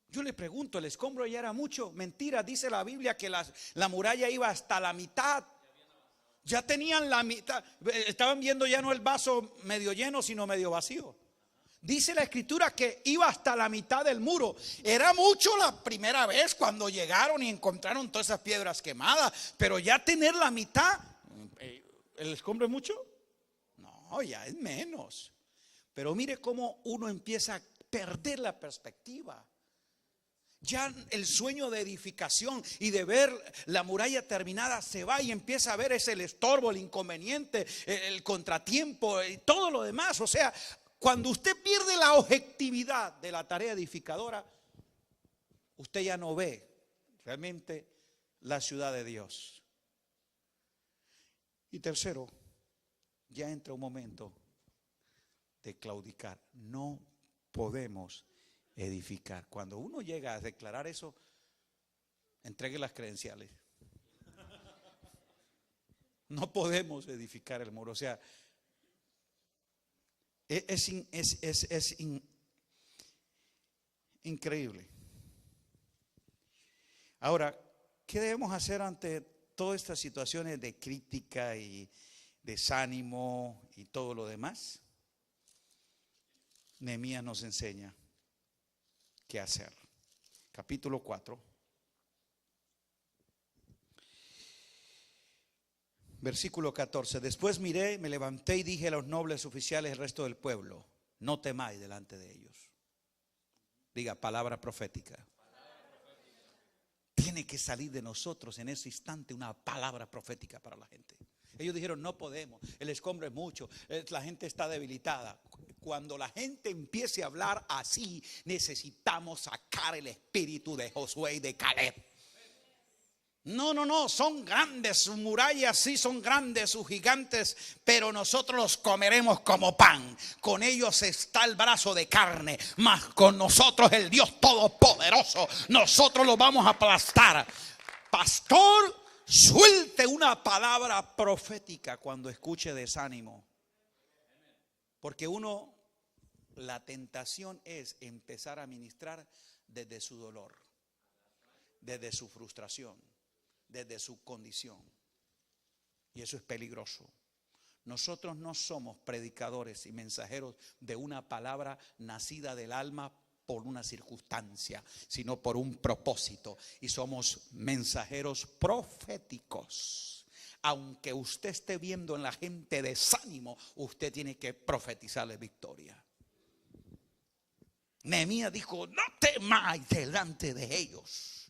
Yo le pregunto, ¿el escombro ya era mucho? Mentira, dice la Biblia que la muralla iba hasta la mitad. Ya tenían la mitad. Estaban viendo ya no el vaso medio lleno, sino medio vacío. Dice la escritura que iba hasta la mitad del muro. Era mucho la primera vez cuando llegaron y encontraron todas esas piedras quemadas. Pero ya tener la mitad, ¿el escombro es mucho? No, ya es menos. Pero mire cómo uno empieza a perder la perspectiva. Ya el sueño de edificación y de ver la muralla terminada se va y empieza a ver ese el estorbo, el inconveniente, el contratiempo y todo lo demás. O sea, cuando usted pierde la objetividad de la tarea edificadora, usted ya no ve realmente la ciudad de Dios. Y tercero, ya entra un momento de claudicar. No podemos edificar. Cuando uno llega a declarar eso, entregue las credenciales. No podemos edificar el muro. O sea, es increíble. Ahora, ¿qué debemos hacer ante todas estas situaciones de crítica y desánimo y todo lo demás? Nehemías nos enseña qué hacer. Capítulo 4. Versículo 14. Después miré, me levanté y dije a los nobles oficiales y al resto del pueblo: no temáis delante de ellos. Diga, palabra profética. Tiene que salir de nosotros en ese instante una palabra profética para la gente. Ellos dijeron: no podemos, el escombro es mucho, la gente está debilitada. Cuando la gente empiece a hablar así, necesitamos sacar el espíritu de Josué y de Caleb. No, son grandes sus murallas, sí son grandes sus gigantes, pero nosotros los comeremos como pan. Con ellos está el brazo de carne, mas con nosotros el Dios Todopoderoso. Nosotros los vamos a aplastar. pastor, suelte una palabra profética cuando escuche desánimo. Porque la tentación es empezar a ministrar desde su dolor, desde su frustración, desde su condición. Y eso es peligroso. Nosotros no somos predicadores y mensajeros de una palabra nacida del alma por una circunstancia, sino por un propósito. Y somos mensajeros proféticos. Aunque usted esté viendo en la gente desánimo, usted tiene que profetizarle victoria. Nehemías dijo: no temáis delante de ellos,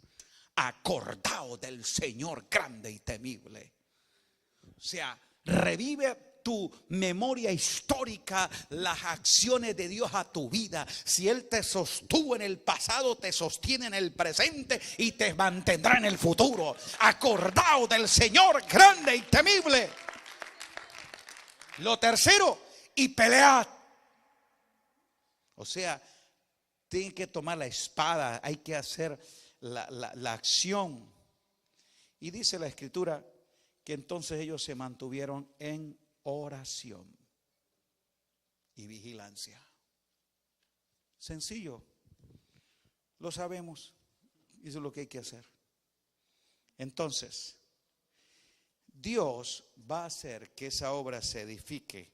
acordaos del Señor grande y temible. O sea, revive tu memoria histórica, las acciones de Dios a tu vida. Si Él te sostuvo en el pasado, te sostiene en el presente y te mantendrá en el futuro. Acordaos del Señor grande y temible. Lo tercero, y pelead. O sea, tienen que tomar la espada, hay que hacer la acción. Y dice la Escritura que entonces ellos se mantuvieron en oración y vigilancia. Sencillo, lo sabemos, eso es lo que hay que hacer. Entonces, Dios va a hacer que esa obra se edifique,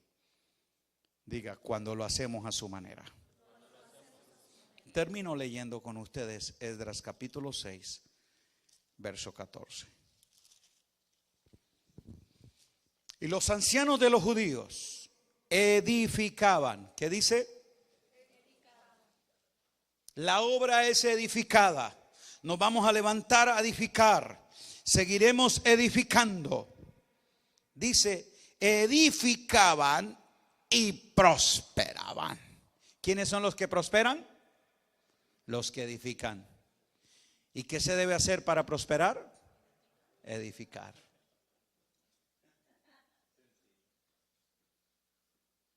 diga, cuando lo hacemos a su manera. Termino leyendo con ustedes Esdras capítulo 6, verso 14. Y los ancianos de los judíos edificaban. ¿Qué dice? La obra es edificada. Nos vamos a levantar a edificar. Seguiremos edificando. Dice, edificaban y prosperaban. ¿Quiénes son los que prosperan? Los que edifican. ¿Y qué se debe hacer para prosperar? Edificar.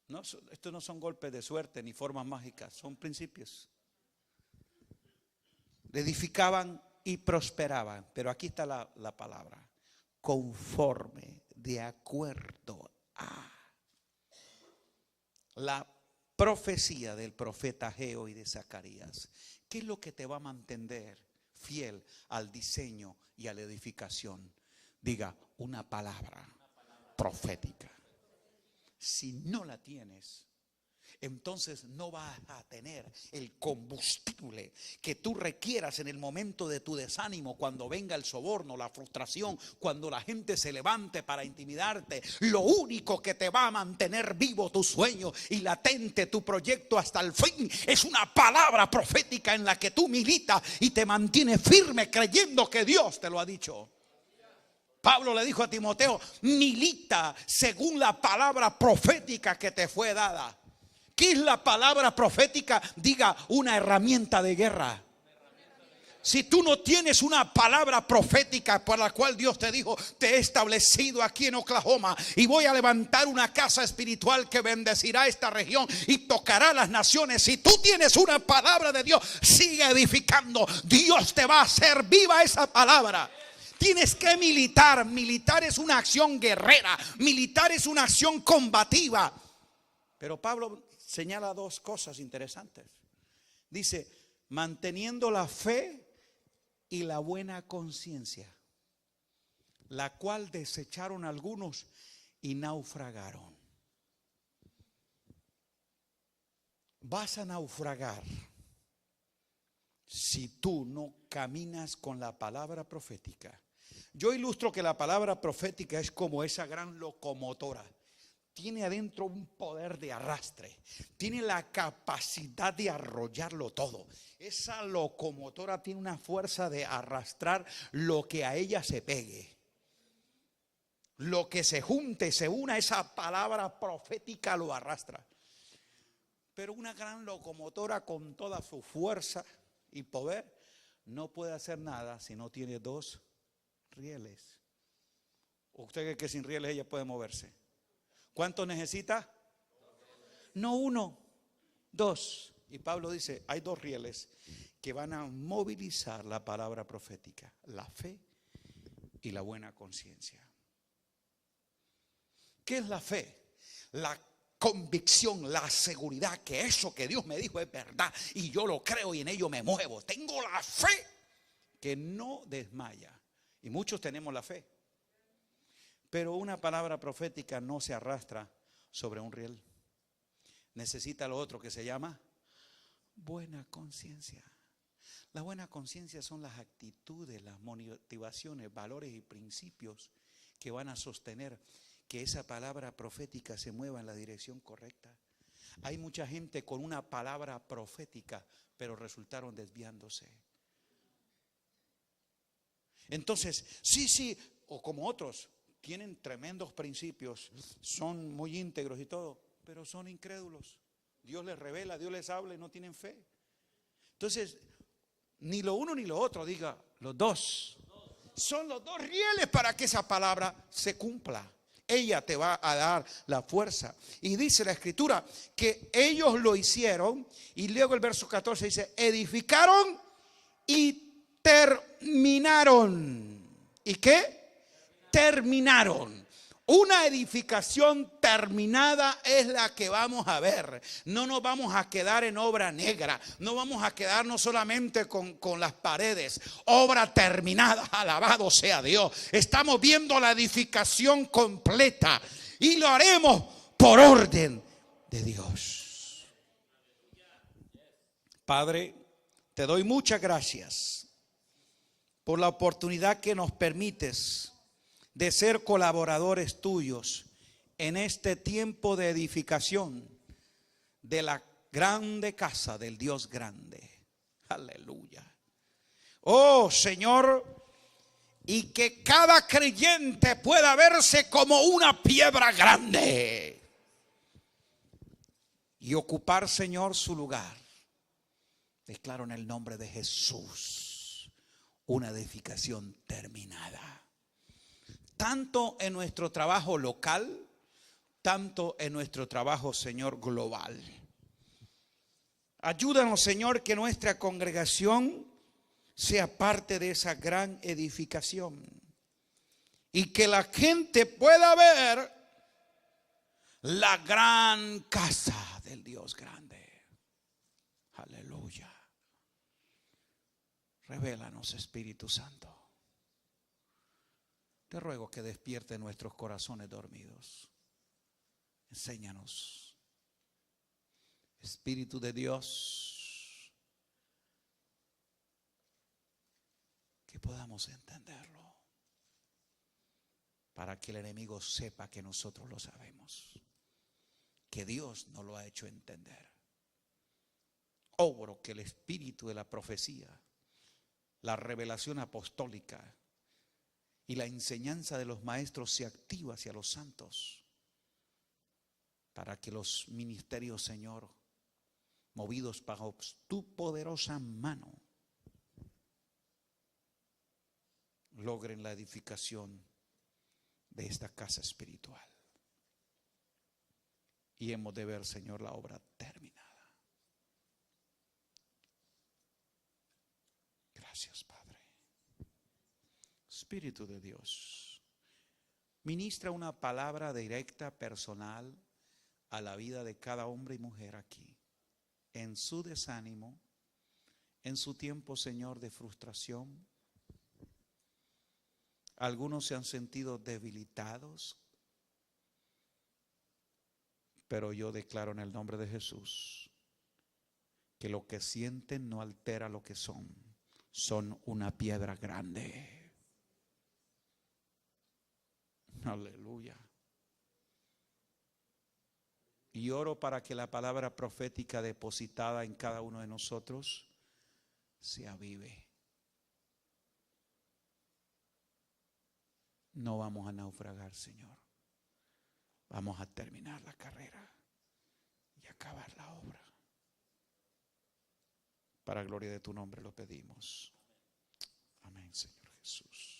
No, estos no son golpes de suerte ni formas mágicas, son principios. Edificaban y prosperaban, pero aquí está la palabra: conforme, de acuerdo a la profecía del profeta Ageo y de Zacarías. ¿Qué es lo que te va a mantener fiel al diseño y a la edificación? Diga, una palabra profética. Si no la tienes, entonces no vas a tener el combustible que tú requieras en el momento de tu desánimo, cuando venga el soborno, la frustración, cuando la gente se levante para intimidarte. Lo único que te va a mantener vivo tu sueño y latente tu proyecto hasta el fin es una palabra profética en la que tú militas y te mantienes firme creyendo que Dios te lo ha dicho. Pablo le dijo a Timoteo: milita según la palabra profética que te fue dada. ¿Qué es la palabra profética? Diga, una herramienta de guerra. Si tú no tienes una palabra profética por la cual Dios te dijo: te he establecido aquí en Oklahoma y voy a levantar una casa espiritual que bendecirá esta región y tocará las naciones. Si tú tienes una palabra de Dios, sigue edificando. Dios te va a hacer viva esa palabra. Tienes que militar. Militar es una acción guerrera. Militar es una acción combativa. Pero Pablo señala dos cosas interesantes. Dice, manteniendo la fe y la buena conciencia, la cual desecharon algunos y naufragaron. Vas a naufragar si tú no caminas con la palabra profética. Yo ilustro que la palabra profética es como esa gran locomotora. Tiene adentro un poder de arrastre. Tiene la capacidad de arrollarlo todo. Esa locomotora tiene una fuerza de arrastrar lo que a ella se pegue. Lo que se junte, se una, esa palabra profética lo arrastra. Pero una gran locomotora con toda su fuerza y poder no puede hacer nada si no tiene dos rieles. ¿Usted cree que sin rieles ella puede moverse? ¿Cuánto necesita? No uno, dos. Y Pablo dice, hay dos rieles que van a movilizar la palabra profética: la fe y la buena conciencia. ¿Qué es la fe? La convicción, la seguridad que eso que Dios me dijo es verdad y yo lo creo y en ello me muevo. Tengo la fe que no desmaya. Y muchos tenemos la fe. Pero una palabra profética no se arrastra sobre un riel. Necesita lo otro que se llama buena conciencia. La buena conciencia son las actitudes, las motivaciones, valores y principios que van a sostener que esa palabra profética se mueva en la dirección correcta. Hay mucha gente con una palabra profética, pero resultaron desviándose. Entonces, sí, o como otros, tienen tremendos principios, son muy íntegros y todo, pero son incrédulos. Dios les revela, Dios les habla y no tienen fe. Entonces, ni lo uno ni lo otro, diga, los dos. Son los dos rieles para que esa palabra se cumpla. Ella te va a dar la fuerza. Y dice la escritura que ellos lo hicieron. Y luego el verso 14 dice, edificaron y terminaron. ¿Y qué? Terminaron. Una edificación terminada es la que vamos a ver. No nos vamos a quedar en obra negra. No vamos a quedarnos solamente con las paredes. Obra terminada, alabado sea Dios. Estamos viendo la edificación completa y lo haremos por orden de Dios. Padre, te doy muchas gracias por la oportunidad que nos permites de ser colaboradores tuyos en este tiempo de edificación de la grande casa del Dios grande. Aleluya. Oh Señor, y que cada creyente pueda verse como una piedra grande y ocupar, Señor, su lugar. Declaro en el nombre de Jesús una edificación terminada. Tanto en nuestro trabajo local, tanto en nuestro trabajo, Señor, global. Ayúdanos, Señor, que nuestra congregación sea parte de esa gran edificación. Y que la gente pueda ver la gran casa del Dios grande. Aleluya. Revélanos, Espíritu Santo. Te ruego que despierte nuestros corazones dormidos. Enséñanos, Espíritu de Dios, que podamos entenderlo, para que el enemigo sepa que nosotros lo sabemos, que Dios nos lo ha hecho entender. Oro que el espíritu de la profecía, la revelación apostólica y la enseñanza de los maestros se activa hacia los santos, para que los ministerios, Señor, movidos bajo tu poderosa mano, logren la edificación de esta casa espiritual. Y hemos de ver, Señor, la obra terminada. Gracias, Padre. Espíritu de Dios, ministra una palabra directa, personal, a la vida de cada hombre y mujer aquí, en su desánimo, en su tiempo, Señor, de frustración. Algunos se han sentido debilitados, pero yo declaro en el nombre de Jesús que lo que sienten no altera lo que son. Son una piedra grande. Aleluya. Y oro para que la palabra profética depositada en cada uno de nosotros se avive. No vamos a naufragar, Señor. Vamos a terminar la carrera y acabar la obra. Para gloria de tu nombre lo pedimos. Amén, Señor Jesús.